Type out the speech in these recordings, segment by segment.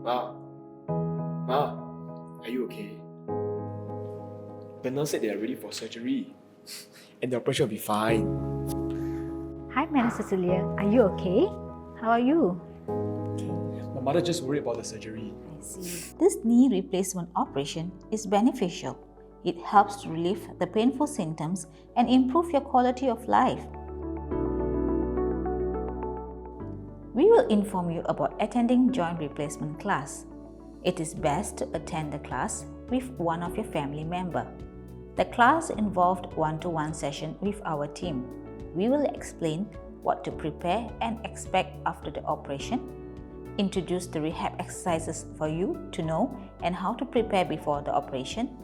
Ma, are you okay? The nurse said they are ready for surgery. And the operation will be fine. Hi, Madam Cecilia. Are you okay? How are you? My mother just worried about the surgery. I see. This knee replacement operation is beneficial. It helps to relieve the painful symptoms and improve your quality of life. We will inform you about attending joint replacement class. It is best to attend the class with one of your family member. The class involved one-to-one session with our team. We will explain what to prepare and expect after the operation, introduce the rehab exercises for you to know and how to prepare before the operation.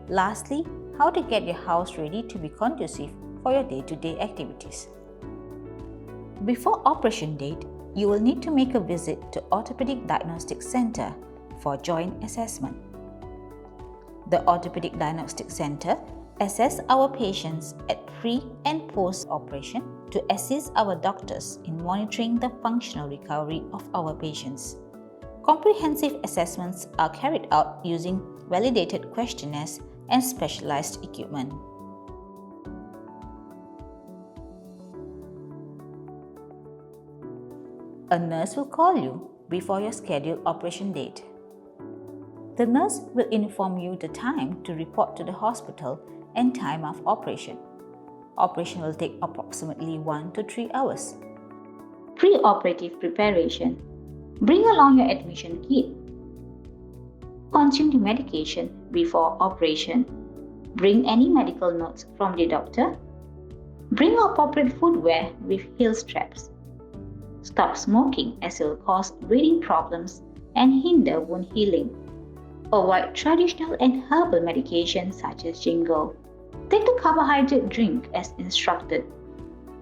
Lastly, how to get your house ready to be conducive for your day-to-day activities. Before operation date, you will need to make a visit to Orthopedic Diagnostic Center for joint assessment. The Orthopedic Diagnostic Center assess our patients at pre and post-operation to assist our doctors in monitoring the functional recovery of our patients. Comprehensive assessments are carried out using validated questionnaires and specialized equipment. A nurse will call you before your scheduled operation date. The nurse will inform you the time to report to the hospital and time of operation. Operation will take approximately 1 to 3 hours. Pre-operative preparation. Bring along your admission kit. Consume the medication before operation. Bring any medical notes from the doctor. Bring appropriate footwear with heel straps. Stop smoking as it will cause breathing problems and hinder wound healing. Avoid traditional and herbal medications such as jingo. Take the carbohydrate drink as instructed.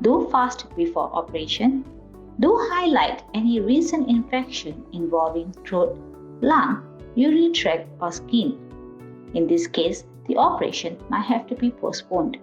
Do fast before operation. Do highlight any recent infection involving throat, lung, urinary tract or skin. In this case, the operation might have to be postponed.